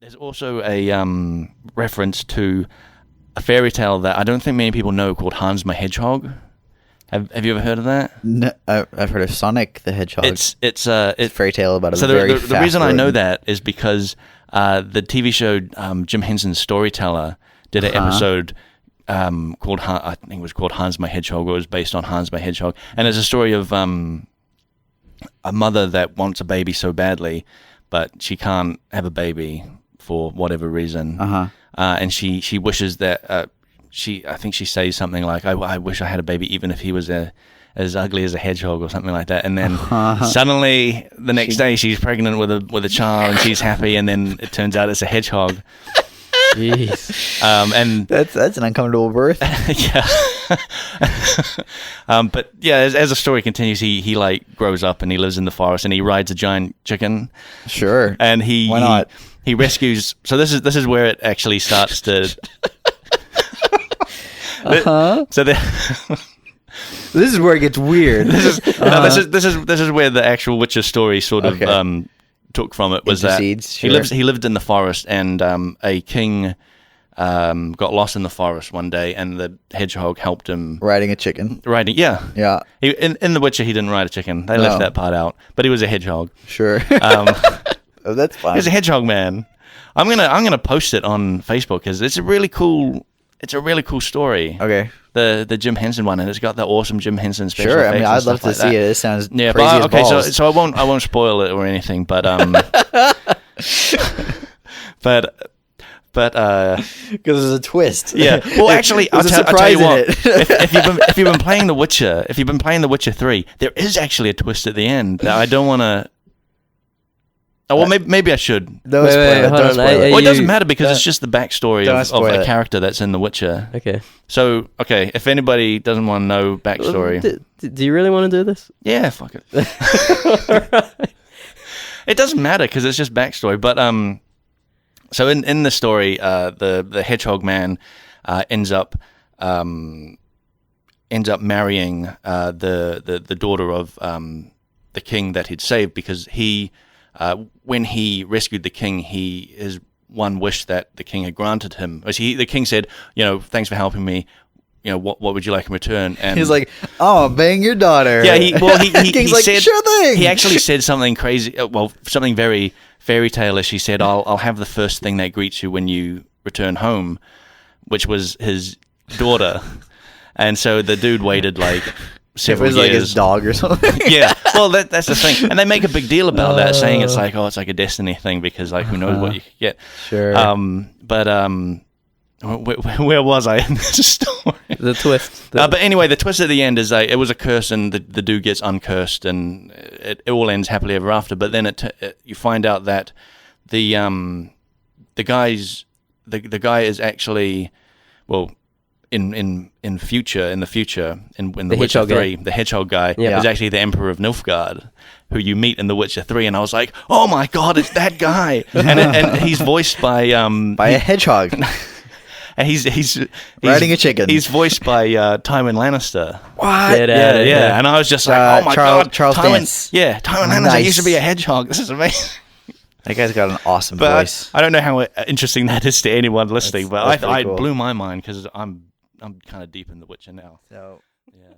There's also a reference to a fairy tale that I don't think many people know called Hans my Hedgehog. Have you ever heard of that? No, I've heard of Sonic the Hedgehog. It's a fairy tale about a so very the reason I know that is because the TV show Jim Henson's Storyteller did an episode called I think it was called Hans my Hedgehog. It was based on Hans my Hedgehog, and it's a story of a mother that wants a baby so badly, but she can't have a baby for whatever reason, and she wishes that I think she says something like, I wish I had a baby even if he was as ugly as a hedgehog or something like that, and then suddenly the next day she's pregnant with a child and she's happy, and then it turns out it's a hedgehog. Jeez. And that's an uncomfortable birth. Yeah. But yeah, as the story continues, he like grows up and he lives in the forest and he rides a giant chicken. Sure. And why not? He rescues. So this is where it actually starts to. So this is where it gets weird. This is where the actual Witcher story sort of took from it. Was that he lived in the forest, and a king got lost in the forest one day, and the hedgehog helped him riding a chicken. Yeah. In The Witcher, he didn't ride a chicken. They left that part out, but he was a hedgehog. Sure. Oh, that's fine. He's a hedgehog man. I'm gonna post it on Facebook because it's a really cool story. Okay. The Jim Henson one, and it's got the awesome Jim Henson special effects. Sure, I mean, I'd love to see it. It sounds crazy but, as balls. So I won't spoil it or anything, but but because there's a twist. Yeah. Well, actually, I'll tell you what. if you've been playing The Witcher, if you've been playing The Witcher 3, there is actually a twist at the end that I don't want to. Oh, well, maybe I should. Don't spoil it. Well, it doesn't matter because it's just the backstory of a character that's in The Witcher. Okay. So, if anybody doesn't want to know backstory. Do you really want to do this? Yeah, fuck it. It doesn't matter because it's just backstory. But, so in the story, the hedgehog man ends up marrying the daughter of the king that he'd saved because he... when he rescued the king, his one wish that the king had granted him was the king said, thanks for helping me. What would you like in return? And he's like, oh, I'm banging your daughter. Yeah, he King's like, said, sure thing. He actually said something crazy. Something very fairy tale-ish. He said, I'll have the first thing that greets you when you return home, which was his daughter. And so the dude waited like several years. It was like his dog or something. Yeah, well, that's the thing, and they make a big deal about that, saying it's like a destiny thing because like who knows what you could get. Sure. Where was I in this story? The twist. But anyway, the twist at the end is it was a curse, and the dude gets uncursed, and it all ends happily ever after. But then you find out that the guy is actually in the future, in The Witcher 3, the hedgehog guy is actually the Emperor of Nilfgaard, who you meet in The Witcher 3, and I was like, oh my god, it's that guy, and he's voiced by a hedgehog, and he's riding a chicken. He's voiced by Tywin Lannister. What? Yeah, and I was just like, oh my god, Charles Dance. Yeah, Tywin Lannister used to be a hedgehog. This is amazing. That guy's got an awesome voice. I don't know how interesting that is to anyone listening, but that's I cool. blew my mind because I'm kind of deep in The Witcher now. So, yeah.